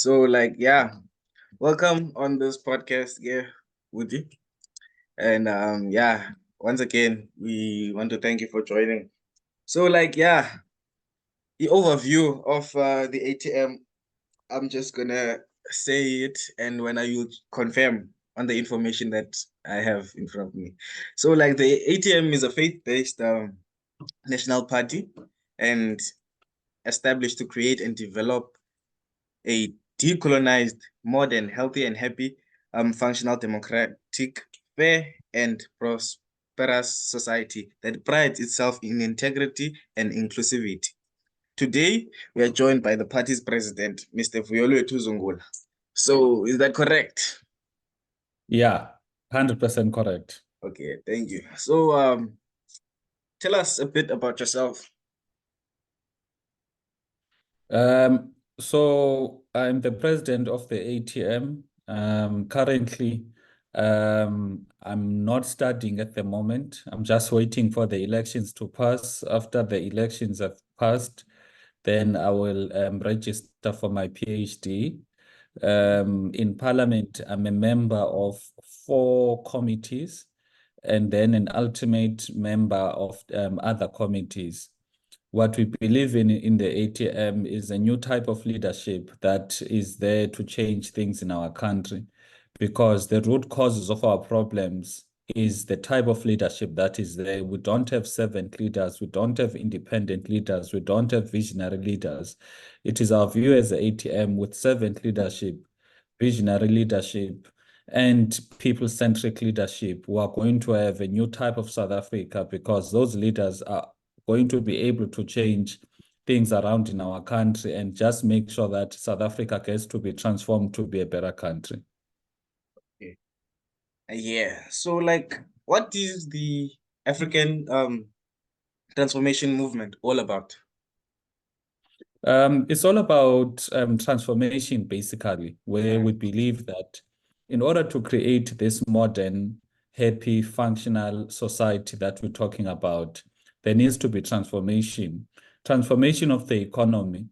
Yeah, welcome on this podcast, yeah, Woody. And yeah, once again, we want to thank you for joining. Yeah, the overview of the ATM, I'm just gonna say it, and when you confirm on the information that I have in front of me. The ATM is a faith-based national party and established to create and develop a decolonized, modern, healthy, and happy, functional, democratic, fair, and prosperous society that prides itself in integrity and inclusivity. Today, we are joined by the party's president, Mr. Vuyolwethu Zungula. So, is that correct? Yeah, 100% correct. Okay, thank you. Tell us a bit about yourself. So I'm the president of the ATM. Currently, I'm not studying at the moment. I'm just waiting for the elections to pass. After the elections have passed, then I will register for my PhD. In Parliament, I'm a member of 4 committees and then an ultimate member of other committees. What we believe in the ATM is a new type of leadership that is there to change things in our country, because the root causes of our problems is the type of leadership that is there. We don't have servant leaders, we don't have independent leaders, we don't have visionary leaders. It is our view as the ATM, with servant leadership, visionary leadership, and people-centric leadership, we are going to have a new type of South Africa, because those leaders are going to be able to change things around in our country and just make sure that South Africa gets to be transformed to be a better country. Okay. Yeah. What is the African transformation movement all about? It's all about transformation, basically, where we believe that in order to create this modern, happy, functional society that we're talking about, there needs to be transformation. Transformation of the economy.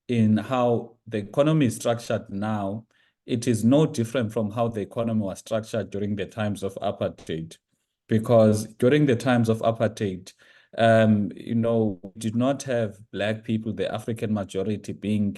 In how the economy is structured now, it is no different from how the economy was structured during the times of apartheid. Because during the times of apartheid, we did not have Black people, the African majority, being,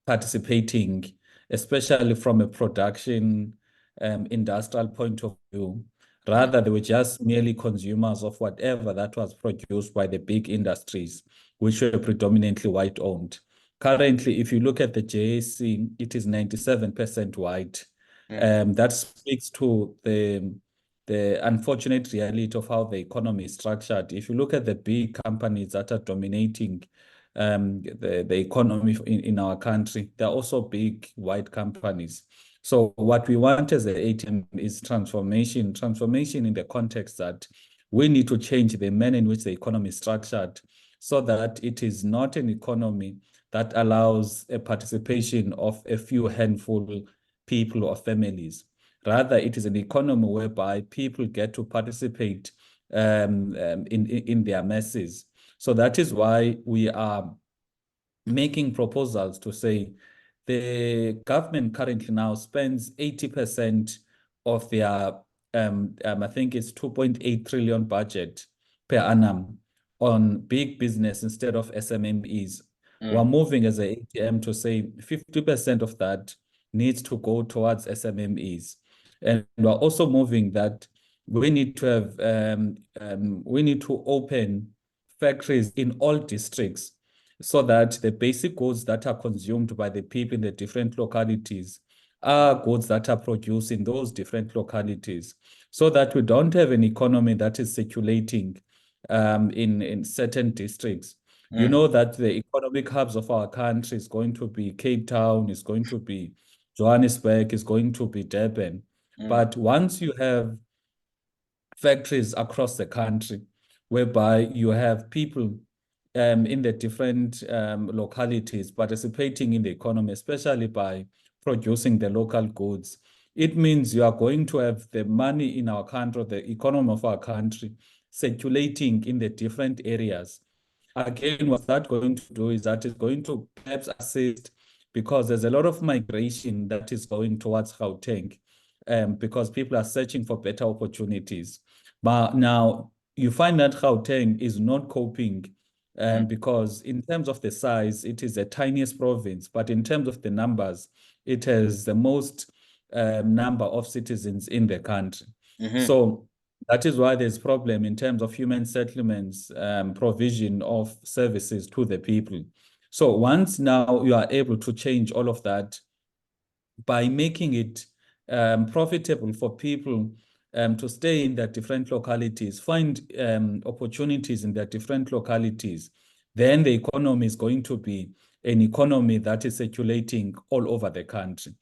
participating, especially from a production, industrial point of view. Rather, they were just merely consumers of whatever that was produced by the big industries, which were predominantly white-owned. Currently, if you look at the JSE, it is 97% white. That speaks to the unfortunate reality of how the economy is structured. If you look at the big companies that are dominating the economy in our country, they're also big white companies. So what we want as the ATM is transformation in the context that we need to change the manner in which the economy is structured, so that it is not an economy that allows a participation of a few handful people or families. Rather, it is an economy whereby people get to participate in their masses. So that is why we are making proposals to say the government currently now spends 80% of their, I think it's 2.8 trillion budget per annum on big business instead of SMMEs. We're moving as an ATM to say 50% of that needs to go towards SMMEs. And we're also moving that we need to have, we need to open factories in all districts, so that the basic goods that are consumed by the people in the different localities are goods that are produced in those different localities, so that we don't have an economy that is circulating in certain districts. You know that the economic hubs of our country is going to be Cape Town, is going to be Johannesburg, is going to be Durban. But once you have factories across the country, whereby you have people in the different localities participating in the economy, especially by producing the local goods, it means you are going to have the money in our country, the economy of our country, circulating in the different areas. again, what that going to do is that it's going to perhaps assist, because there's a lot of migration that is going towards Gauteng, because people are searching for better opportunities. But now you find that Gauteng is not coping, because in terms of the size, it is the tiniest province, but in terms of the numbers, it has the most number of citizens in the country. So that is why there's problem in terms of human settlements, provision of services to the people. So once now you are able to change all of that by making it profitable for people to stay in their different localities, find opportunities in their different localities, then the economy is going to be an economy that is circulating all over the country.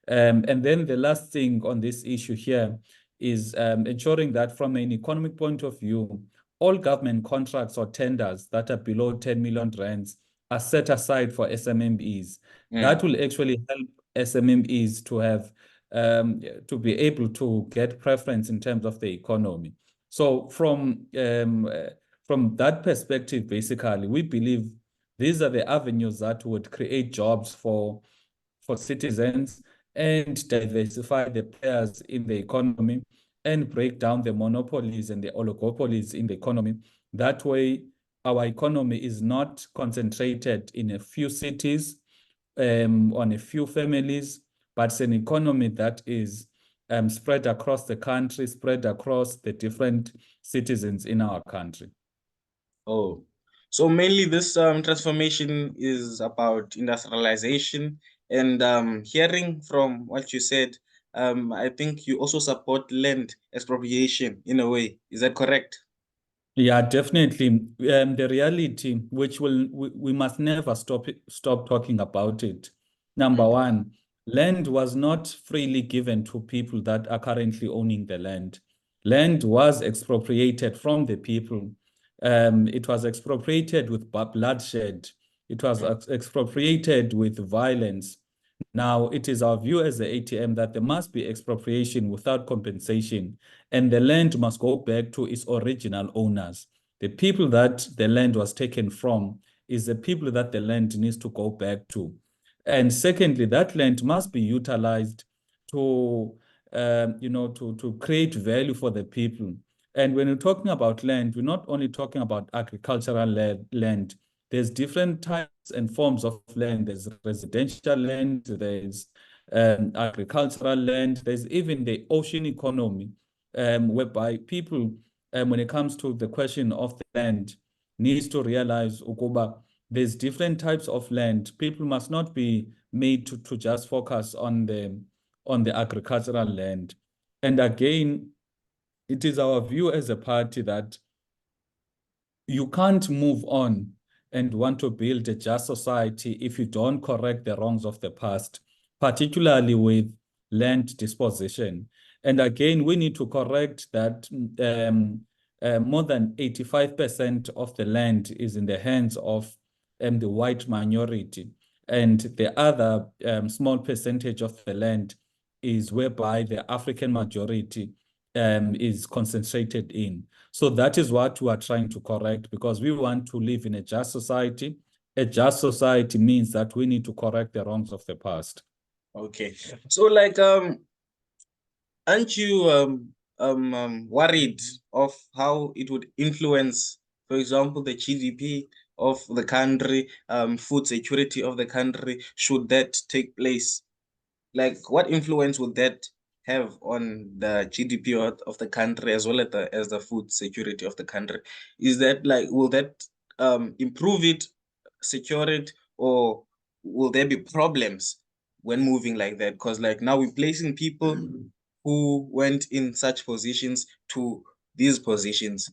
And then the last thing on this issue here is ensuring that from an economic point of view, all government contracts or tenders that are below 10 million rands are set aside for SMMEs. That will actually help SMMEs to have to be able to get preference in terms of the economy. So from that perspective, basically, we believe these are the avenues that would create jobs for citizens and diversify the players in the economy and break down the monopolies and the oligopolies in the economy. That way, our economy is not concentrated in a few cities, on a few families, but it's an economy that is spread across the country, spread across the different citizens in our country. Oh, so mainly this transformation is about industrialization, and hearing from what you said, I think you also support land expropriation in a way. Is that correct? Yeah, definitely. The reality, which we must never stop talking about it. Number one, land was not freely given to people that are currently owning the land. Land was expropriated from the people. It was expropriated with bloodshed. It was expropriated with violence. Now, it is our view as the ATM that there must be expropriation without compensation, and the land must go back to its original owners. The people that the land was taken from is the people that the land needs to go back to. And secondly, that land must be utilized to, to create value for the people. And when we're talking about land, we're not only talking about agricultural land. There's different types and forms of land. There's residential land, there's agricultural land, there's even the ocean economy, whereby people, when it comes to the question of the land, needs to realize ukuba there's different types of land. People must not be made to just focus on the agricultural land. And again, it is our view as a party that you can't move on and want to build a just society if you don't correct the wrongs of the past, particularly with land disposition. And again, we need to correct that more than 85% of the land is in the hands of the white minority. And the other small percentage of the land is whereby the African majority is concentrated in. So that is what we are trying to correct, because we want to live in a just society. A just society means that we need to correct the wrongs of the past. Okay. So like aren't you worried of how it would influence, for example, the GDP of the country, food security of the country, should that take place? Like, what influence would that have on the GDP of the country, as well as the food security of the country? Is that like, will that improve it, secure it, or will there be problems when moving like that? Because like now we're placing people who went in such positions to these positions.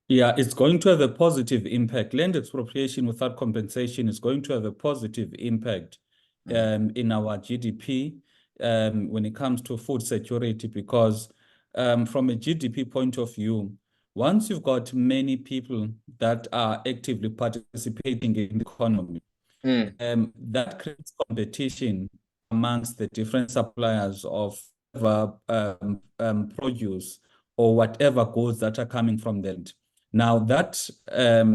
Yeah, it's going to have a positive impact. Land expropriation without compensation is going to have a positive impact in our GDP when it comes to food security, because from a GDP point of view, once you've got many people that are actively participating in the economy, that creates competition amongst the different suppliers of produce or whatever goods that are coming from them. Now that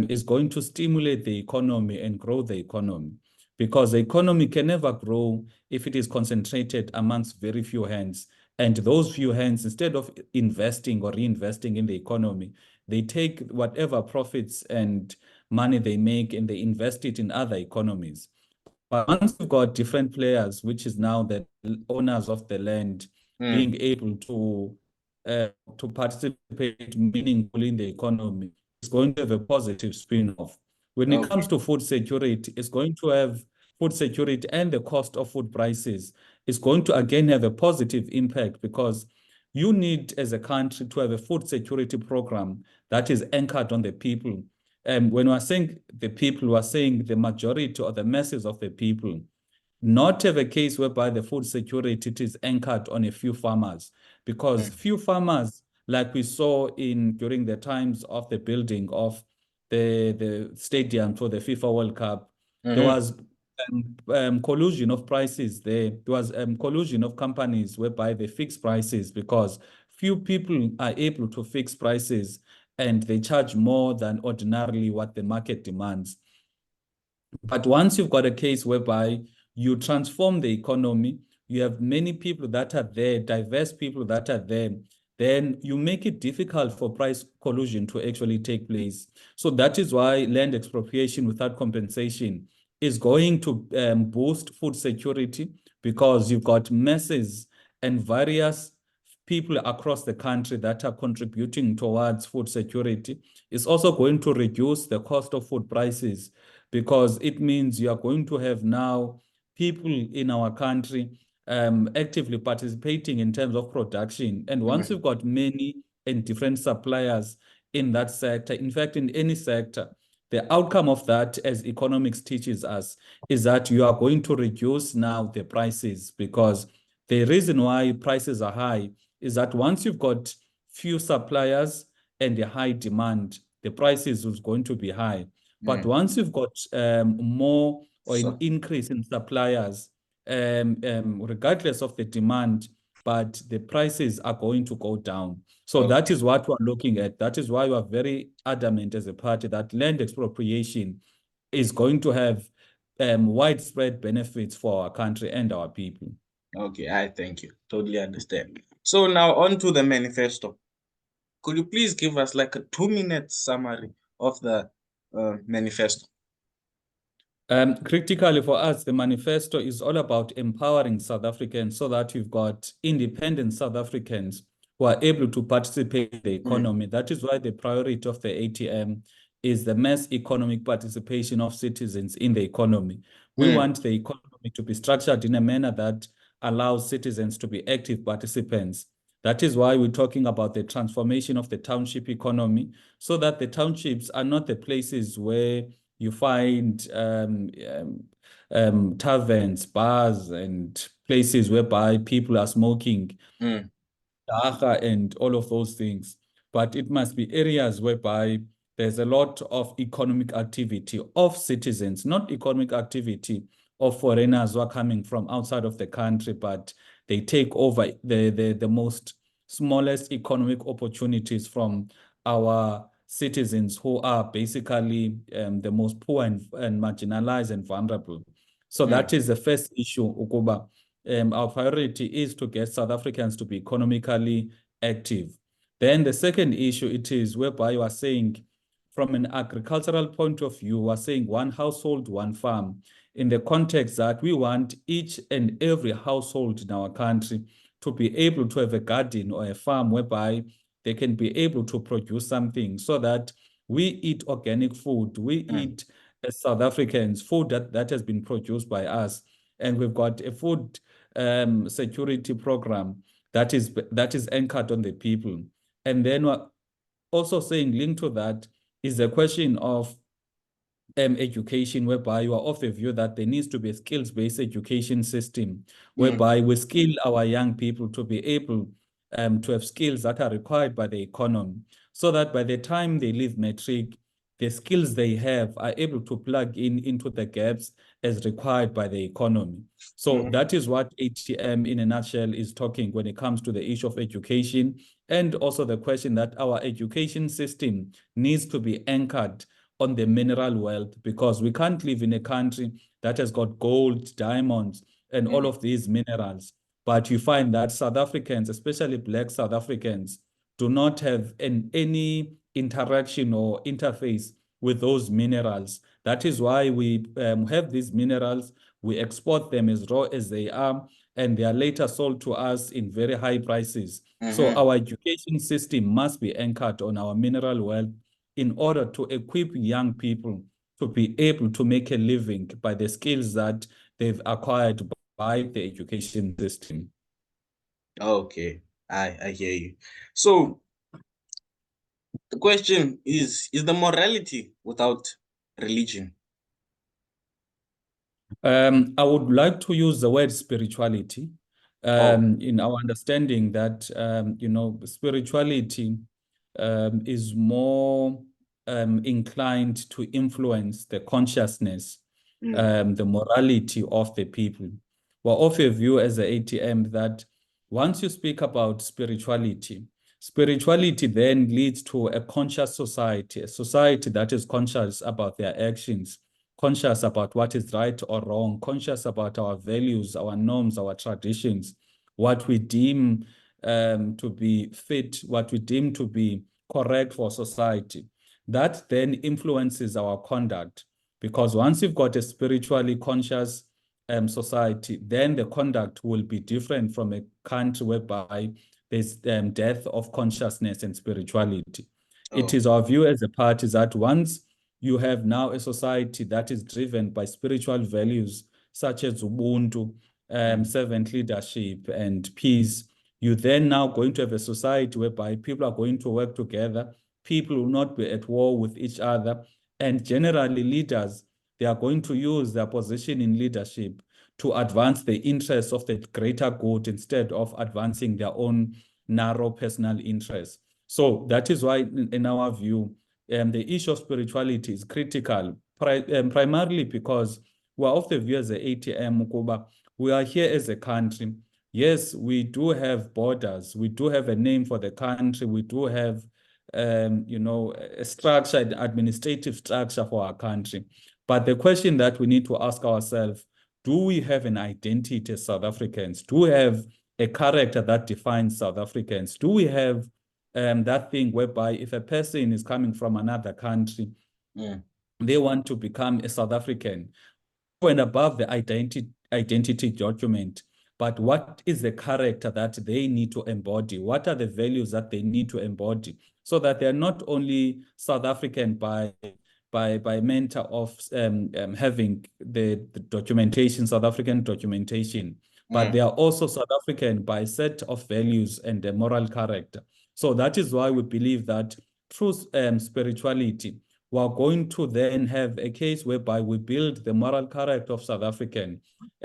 is going to stimulate the economy and grow the economy, because the economy can never grow if it is concentrated amongst very few hands. And those few hands, instead of investing or reinvesting in the economy, they take whatever profits and money they make and they invest it in other economies. But once you've got different players, which is now the owners of the land, being able to participate meaningfully in the economy, it's going to have a positive spin-off. When it Okay. comes to food security, it's going to have food security, and the cost of food prices is going to again have a positive impact, because you need, as a country, to have a food security program that is anchored on the people. When we're saying the people, we're saying the majority or the masses of the people, not have a case whereby the food security it is anchored on a few farmers, because few farmers, like we saw during the times of the building of the stadium for the FIFA World Cup, there was collusion of prices there. There was collusion of companies whereby they fix prices, because few people are able to fix prices and they charge more than ordinarily what the market demands. But once you've got a case whereby you transform the economy, you have many people that are there, diverse people that are there, then you make it difficult for price collusion to actually take place. So that is why land expropriation without compensation is going to boost food security, because you've got masses and various people across the country that are contributing towards food security. It's also going to reduce the cost of food prices, because it means you are going to have now people in our country actively participating in terms of production. And once you've got many and different suppliers in that sector, in fact, in any sector, the outcome of that, as economics teaches us, is that you are going to reduce now the prices, because the reason why prices are high is that once you've got few suppliers and a high demand, the prices is going to be high. But once you've got more or an increase in suppliers, regardless of the demand, but the prices are going to go down. So that is what we're looking at. That is why we are very adamant as a party that land expropriation is going to have widespread benefits for our country and our people. Okay, I thank you. Totally understand. So now on to the manifesto. Could you please give us like a 2-minute summary of the manifesto? Critically for us, the manifesto is all about empowering South Africans so that you've got independent South Africans who are able to participate in the economy. That is why the priority of the ATM is the mass economic participation of citizens in the economy. We want the economy to be structured in a manner that allows citizens to be active participants. That is why we're talking about the transformation of the township economy, so that the townships are not the places where you find taverns, bars, and places whereby people are smoking, and all of those things. But it must be areas whereby there's a lot of economic activity of citizens, not economic activity of foreigners who are coming from outside of the country, but they take over the most smallest economic opportunities from our citizens who are basically the most poor and marginalized and vulnerable. So that is the first issue, Ukuba. Our priority is to get South Africans to be economically active. Then the second issue, it is whereby you are saying, from an agricultural point of view, we are saying one household, one farm, in the context that we want each and every household in our country to be able to have a garden or a farm whereby they can be able to produce something, so that we eat organic food, we eat, as South Africans, food that has been produced by us. And we've got a food security program that is anchored on the people. And then we're also saying, linked to that, is the question of education, whereby you are of the view that there needs to be a skills-based education system, whereby we skill our young people to be able to have skills that are required by the economy, so that by the time they leave matric, the skills they have are able to plug into the gaps as required by the economy. So that is what ATM in a nutshell is talking when it comes to the issue of education and also the question that our education system needs to be anchored on the mineral wealth, because we can't live in a country that has got gold, diamonds, and all of these minerals. But you find that South Africans, especially Black South Africans, do not have any interaction or interface with those minerals. That is why we have these minerals, we export them as raw as they are, and they are later sold to us in very high prices. So our education system must be anchored on our mineral wealth in order to equip young people to be able to make a living by the skills that they've acquired by the education system. Okay, I hear you. So the question is the morality without religion? I would like to use the word spirituality Oh, in our understanding that, spirituality is more inclined to influence the consciousness, the morality of the people. We're of a view as the ATM that once you speak about spirituality, spirituality then leads to a conscious society, a society that is conscious about their actions, conscious about what is right or wrong, conscious about our values, our norms, our traditions, what we deem to be fit, what we deem to be correct for society. That then influences our conduct, because once you've got a spiritually conscious society, then the conduct will be different from a country whereby there's death of consciousness and spirituality. It oh, is our view as a party that once you have now a society that is driven by spiritual values such as Ubuntu, servant leadership, and peace, you then now going to have a society whereby people are going to work together, people will not be at war with each other, and generally leaders, they are going to use their position in leadership to advance the interests of the greater good instead of advancing their own narrow personal interests. So that is why, in our view, the issue of spirituality is critical, primarily because we're of the view as the ATM, Kuba, we are here as a country. Yes, we do have borders. We do have a name for the country. We do have, a structure, an administrative structure for our country. But the question that we need to ask ourselves, do we have an identity as South Africans? Do we have a character that defines South Africans? Do we have that thing whereby if a person is coming from another country, they want to become a South African, and above the identity document, but what is the character that they need to embody? What are the values that they need to embody so that they're not only South African by mentor of having the documentation, South African documentation, but they are also South African by set of values and the moral character. So that is why we believe that through spirituality, we are going to then have a case whereby we build the moral character of South African.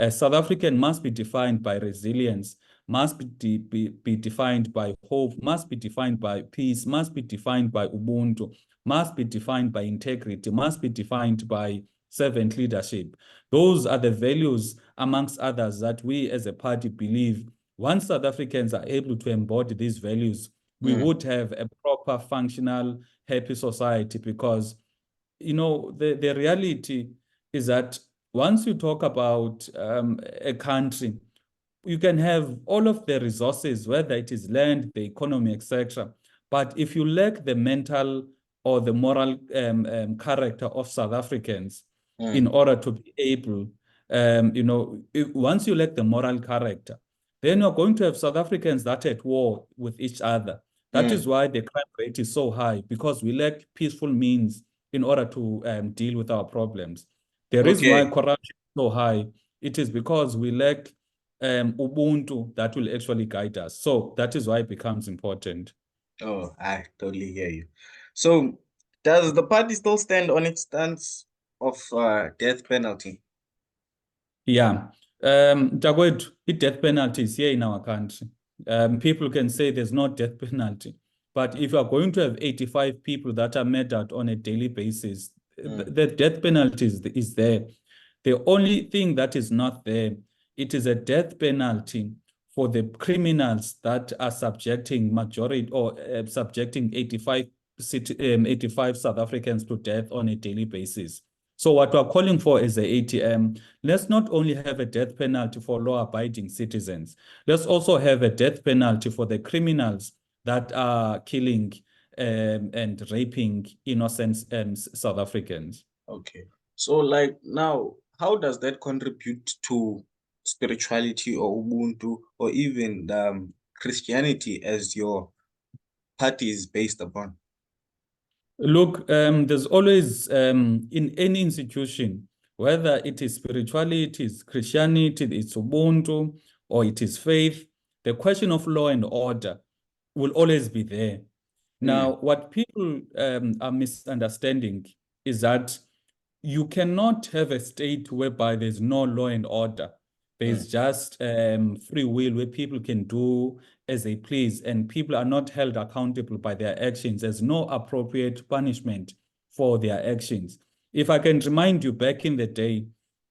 South African must be defined by resilience, must be defined by hope, must be defined by peace, must be defined by Ubuntu, must be defined by integrity, must be defined by servant leadership. Those are the values, amongst others, that we as a party believe once South Africans are able to embody these values, we would have a proper, functional, happy society. Because, the reality is that once you talk about a country, you can have all of the resources, whether it is land, the economy, etc. But if you lack the mental or the moral character of South Africans in order to be able, once you lack the moral character, then you're going to have South Africans that are at war with each other. That is why the crime rate is so high, because we lack peaceful means in order to deal with our problems. The reason why okay. corruption is so high, it is because we lack Ubuntu that will actually guide us. So that is why it becomes important. Oh, I totally hear you. So, does the party still stand on its stance of death penalty? Yeah. Jagwet, death penalty is here in our country. People can say there's no death penalty. But if you are going to have 85 people that are murdered on a daily basis, the death penalty is there. The only thing that is not there, it is a death penalty for the criminals that are subjecting majority or subjecting 85 South Africans to death on a daily basis. So what we're calling for is the ATM. Let's not only have a death penalty for law-abiding citizens. Let's also have a death penalty for the criminals that are killing and raping innocent South Africans. Okay. So like now, how does that contribute to spirituality or Ubuntu or even Christianity as your party is based upon? Look, there's always, in any institution, whether it is spirituality, it is Christianity, it's Ubuntu, or it is faith, the question of law and order will always be there. Now, what people are misunderstanding is that you cannot have a state whereby there's no law and order. There's just free will where people can do as they please, and people are not held accountable by their actions. There's no appropriate punishment for their actions. If I can remind you, back in the day,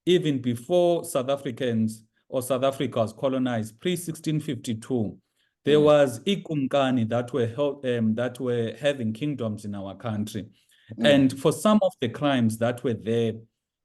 even before South Africans or South Africa was colonized, pre-1652, there was ikumkani that were having kingdoms in our country. And for some of the crimes that were there,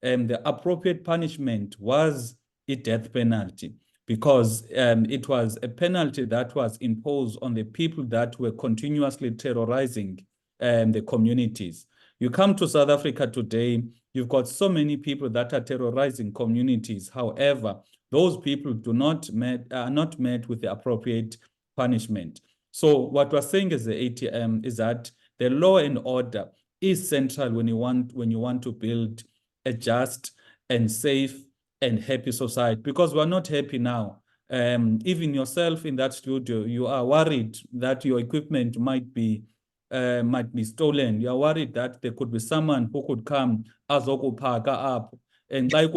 the appropriate punishment was a death penalty, because it was a penalty that was imposed on the people that were continuously terrorizing the communities. You come to South Africa today, you've got so many people that are terrorizing communities. However, those people are not met with the appropriate punishment. So what we're saying as the ATM is that the law and order is central when you want to build a just and safe and happy society, because we're not happy now. Even yourself in that studio, you are worried that your equipment might be stolen. You are worried that there could be someone who could come azokupaka up, and like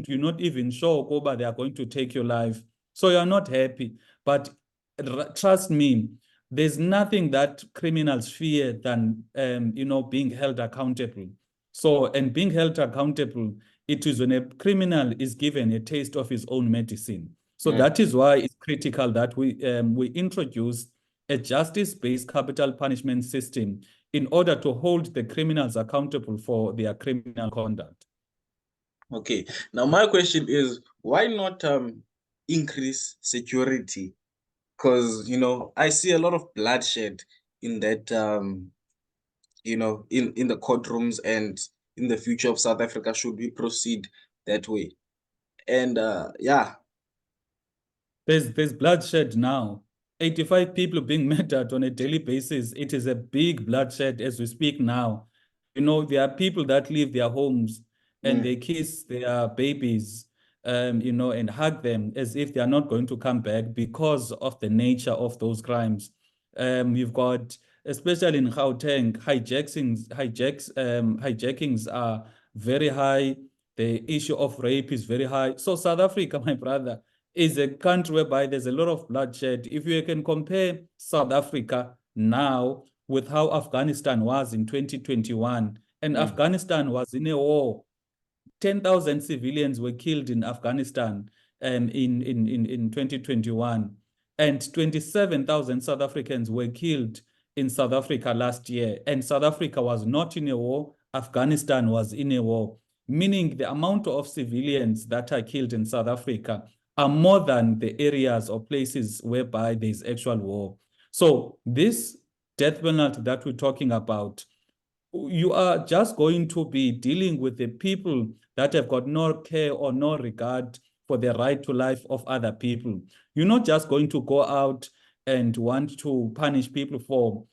you're not even sure Koba, they are going to take your life. So you're not happy. But trust me, there's nothing that criminals fear than being held accountable. So, and being held accountable, it is when a criminal is given a taste of his own medicine. So that is why it's critical that we introduce a justice-based capital punishment system in order to hold the criminals accountable for their criminal conduct. Okay. Now my question is, why not increase security? Because I see a lot of bloodshed in that in the courtrooms and in the future of South Africa should we proceed that way. And yeah. There's bloodshed now. 85 people being murdered on a daily basis. It is a big bloodshed as we speak now. There are people that leave their homes and they kiss their babies, and hug them as if they are not going to come back because of the nature of those crimes. You've got, especially in Gauteng, hijackings are very high. The issue of rape is very high. So South Africa, my brother, is a country whereby there's a lot of bloodshed. If you can compare South Africa now with how Afghanistan was in 2021, and Afghanistan was in a war, 10,000 civilians were killed in Afghanistan in 2021, and 27,000 South Africans were killed in South Africa last year. And South Africa was not in a war, Afghanistan was in a war, meaning the amount of civilians that are killed in South Africa are more than the areas or places whereby there's actual war. So this death penalty that we're talking about, you are just going to be dealing with the people that have got no care or no regard for the right to life of other people. You're not just going to go out and want to punish people for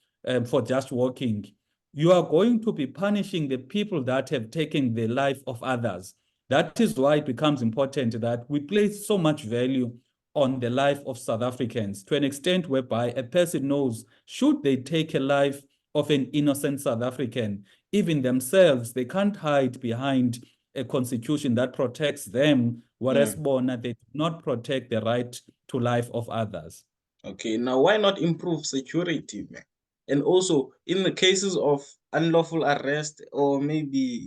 just walking. You are going to be punishing the people that have taken the life of others. That is why it becomes important that we place so much value on the life of South Africans, to an extent whereby a person knows, should they take a life of an innocent South African, even themselves, they can't hide behind a constitution that protects them, whereas they do not protect the right to life of others. Okay, now why not improve security, man? And also, in the cases of unlawful arrest, or maybe,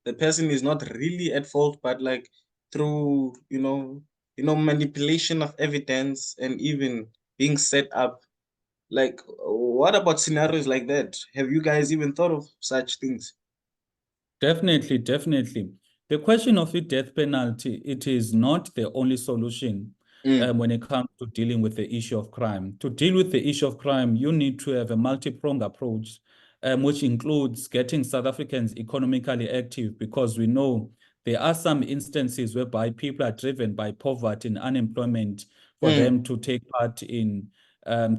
the person is not really at fault, but like through, manipulation of evidence and even being set up. Like, what about scenarios like that? Have you guys even thought of such things? Definitely, definitely. The question of the death penalty, it is not the only solution Mm, when it comes to dealing with the issue of crime. To deal with the issue of crime, you need to have a multi-pronged approach, which includes getting South Africans economically active, because we know there are some instances whereby people are driven by poverty and unemployment for mm, them to take part in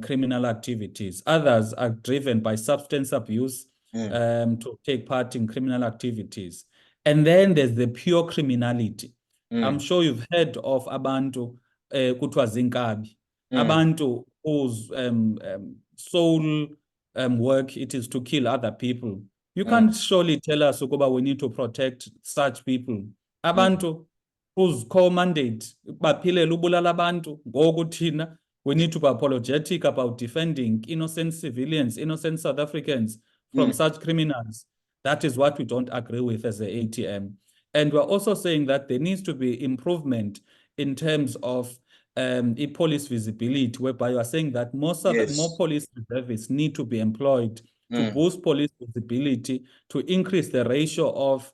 criminal activities. Others are driven by substance abuse mm, to take part in criminal activities. And then there's the pure criminality. I'm mm, sure you've heard of abantu kuthiwa zinkabi, mm, abantu whose sole work it is to kill other people. You mm, can't surely tell us ukuba we need to protect such people. mm, Abantu whose core mandate baphilela ubulala abantu, ngoku thina we need to be apologetic about defending innocent civilians, innocent South Africans from mm. such criminals. That is what we don't agree with as the ATM. And we're also saying that there needs to be improvement in terms of police visibility, whereby you are saying that more Yes. police reservists need to be employed to Mm, boost police visibility, to increase the ratio of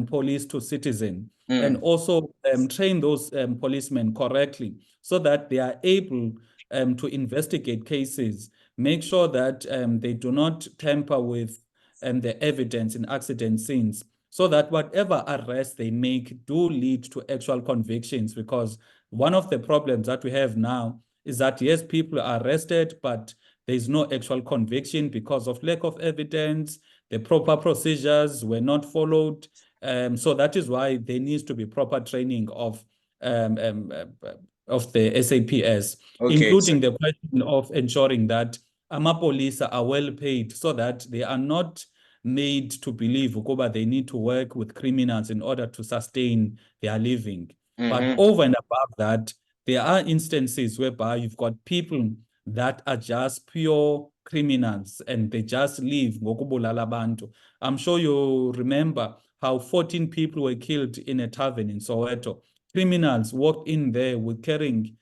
police to citizen, and mm. also train those policemen correctly so that they are able to investigate cases, make sure that they do not tamper with the evidence in accident scenes, so that whatever arrests they make do lead to actual convictions. Because one of the problems that we have now is that, yes, people are arrested, but there's no actual conviction because of lack of evidence. The proper procedures were not followed. So that is why there needs to be proper training um, um, uh, of the SAPS, Okay. So, including the question of ensuring that amapolisa are well paid so that they are not made to believe ukuba they need to work with criminals in order to sustain their living. But mm-hmm. over and above that, there are instances whereby you've got people that are just pure criminals and they just live ngokubulala abantu. I'm sure you remember how 14 people were killed in a tavern in Soweto. Criminals walked in there with carrying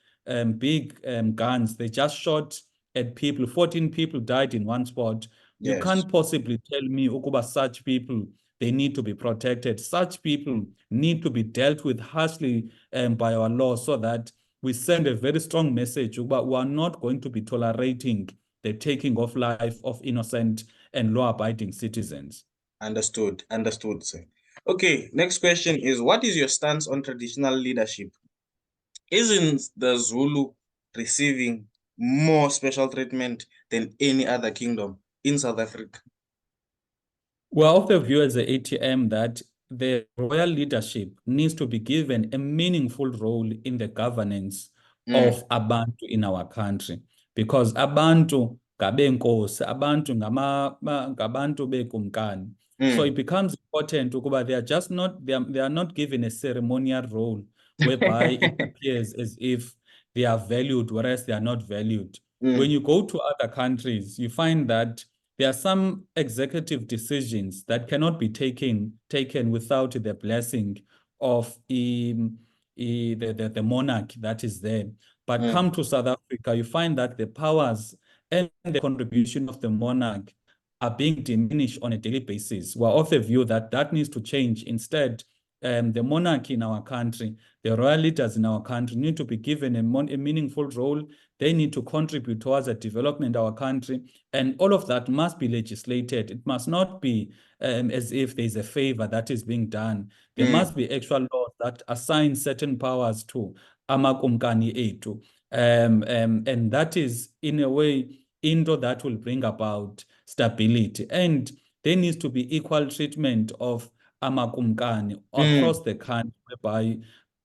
big guns. They just shot at people. 14 people died in one spot. You Yes. can't possibly tell me ukuba such people, they need to be protected. Such people need to be dealt with harshly by our law, so that we send a very strong message about we are not going to be tolerating the taking of life of innocent and law-abiding citizens. Understood. Understood, sir. Okay. Next question is, what is your stance on traditional leadership? Isn't the Zulu receiving more special treatment than any other kingdom in South Africa? We're of the view as the ATM that the royal leadership needs to be given a meaningful role in the governance Mm, of abantu in our country, because abantu ngabenkosi, abantu ngabantu bekumkani. So it mm. becomes important ukuba they are not given a ceremonial role whereby it appears as if they are valued, whereas they are not valued. When Mm, you go to other countries, you find that there are some executive decisions that cannot be taken without the blessing of the monarch that is there. But mm, come to South Africa, you find that the powers and the contribution of the monarch are being diminished on a daily basis. We're of the view that that needs to change. Instead, the monarch in our country, the royal leaders in our country need to be given a meaningful role. They need to contribute towards the development of our country. And all of that must be legislated. It must not be as if there's a favor that is being done. There mm, must be actual laws that assign certain powers to amakumkani etu. And that is, in a way, into that will bring about stability. And there needs to be equal treatment of amakumkani mm, across the country, whereby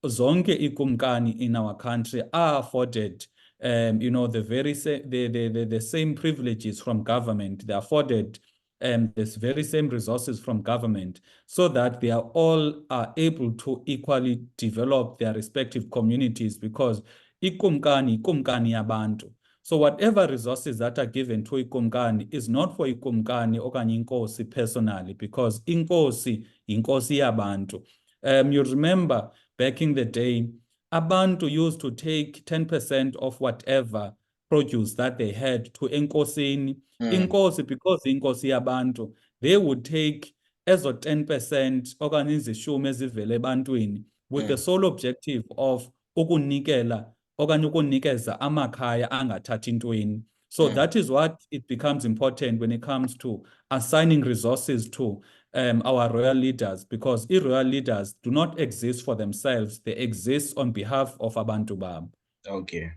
zonke ikumkani in our country are afforded the same privileges from government. They're afforded this very same resources from government, so that they are all are able to equally develop their respective communities, because ikumkani yabantu. So whatever resources that are given to ikumkani is not for ikumkani okanye inkosi personally, because inkosi yabantu. You remember back in the day, abantu used to take 10% of whatever produce that they had to enkosini. Inkosi, because inkosi yabantu, they would take ezo 10% okanye izishumi ezivela ebantwini with the sole objective of ukunikela okanye ukunikeza amakhaya angathathi ntweni. So that is what it becomes important when it comes to assigning resources to our royal leaders, because royal leaders do not exist for themselves. They exist on behalf of abantu babo. Okay.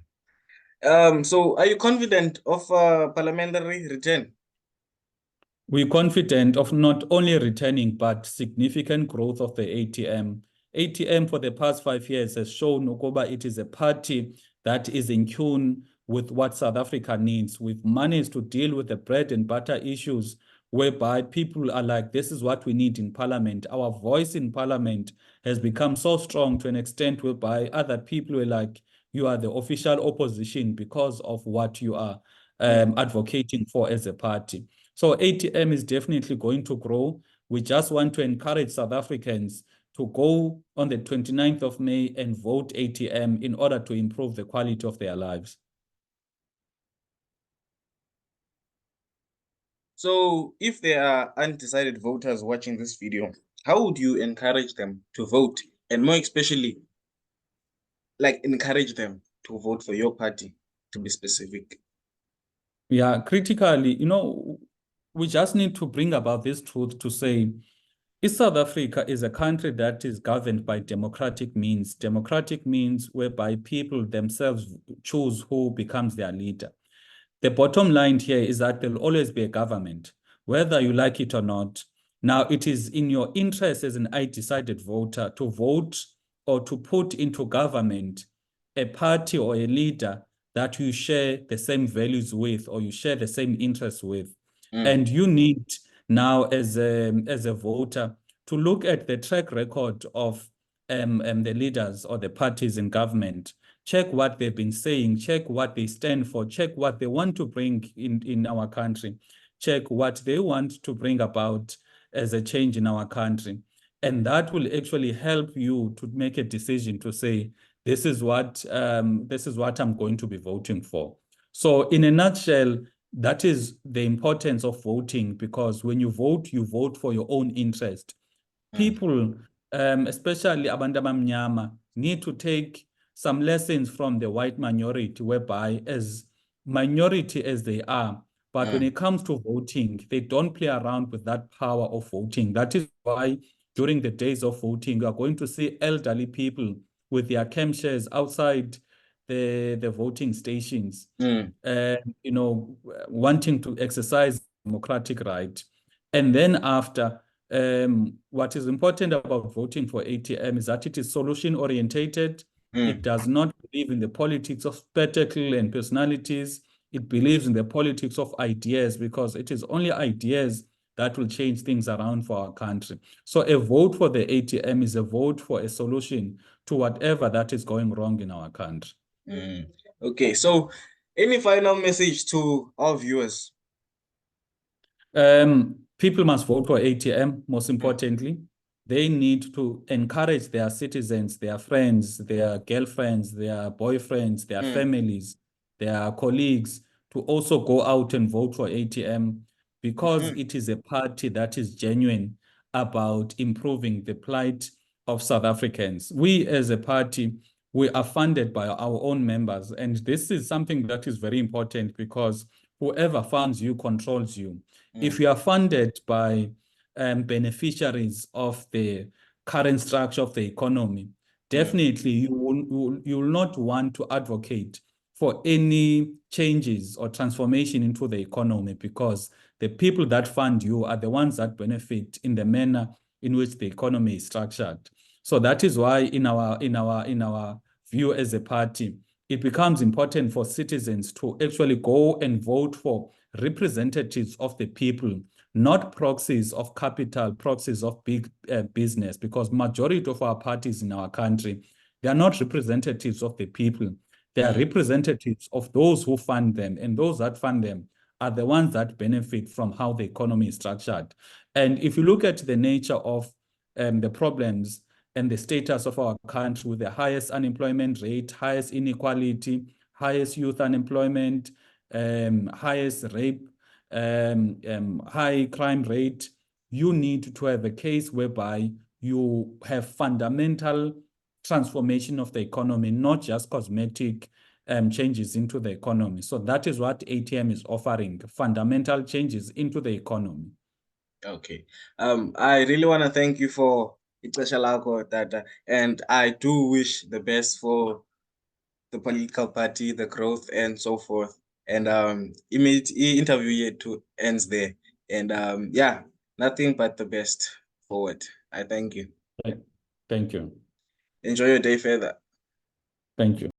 So are you confident of parliamentary return? We're confident of not only returning, but significant growth of the ATM. ATM for the past 5 years has shown ukuba it is a party that is in tune with what South Africa needs. We've managed to deal with the bread and butter issues, whereby people are like, this is what we need in parliament. Our voice in parliament has become so strong to an extent whereby other people were like, you are the official opposition because of what you are advocating for as a party. So ATM is definitely going to grow. We just want to encourage South Africans to go on the 29th of May and vote ATM in order to improve the quality of their lives. So if there are undecided voters watching this video, how would you encourage them to vote? And more especially, like encourage them to vote for your party, to be specific? Yeah, critically, we just need to bring about this truth to say, South Africa is a country that is governed by democratic means. Democratic means whereby people themselves choose who becomes their leader. The bottom line here is that there'll always be a government, whether you like it or not. Now, it is in your interest as an undecided voter to vote or to put into government a party or a leader that you share the same values with or you share the same interests with. And you need now as a voter to look at the track record of the leaders or the parties in government. Check what they've been saying, check what they stand for, check what they want to bring in our country, check what they want to bring about as a change in our country. And that will actually help you to make a decision to say, this is what I'm going to be voting for. So in a nutshell, that is the importance of voting, because when you vote for your own interest. People, especially abantu abamnyama, need to take some lessons from the white minority, whereby as minority as they are, but when it comes to voting, they don't play around with that power of voting. That is why during the days of voting, you are going to see elderly people with their camshares outside the voting stations, wanting to exercise democratic right. And then after, what is important about voting for ATM is that it is solution orientated. It does not believe in the politics of spectacle and personalities. It believes in the politics of ideas, because it is only ideas that will change things around for our country. So a vote for the ATM is a vote for a solution to whatever that is going wrong in our country. Okay, so any final message to our viewers? People must vote for ATM, most importantly. They need to encourage their citizens, their friends, their girlfriends, their boyfriends, their families, their colleagues to also go out and vote for ATM, because it is a party that is genuine about improving the plight of South Africans. We as a party, we are funded by our own members. And this is something that is very important, because whoever funds you controls you. If you are funded by beneficiaries of the current structure of the economy, definitely you will not want to advocate for any changes or transformation into the economy, because the people that fund you are the ones that benefit in the manner in which the economy is structured. So that is why in our view as a party, it becomes important for citizens to actually go and vote for representatives of the people, not proxies of capital, proxies of big business, because majority of our parties in our country, they are not representatives of the people. They are representatives of those who fund them, and those that fund them are the ones that benefit from how the economy is structured. And if you look at the nature of the problems and the status of our country with the highest unemployment rate, highest inequality, highest youth unemployment, highest rape, high crime rate, you need to have a case whereby you have fundamental transformation of the economy, not just cosmetic changes into the economy. So that is what ATM is offering, fundamental changes into the economy. Okay. I really want to thank you for ixesha lakho, Tata, and I do wish the best for the political party, the growth, and so forth. And interview yethu ends there. And yeah, nothing but the best forward. I thank you. Thank you. Enjoy your day further. Thank you.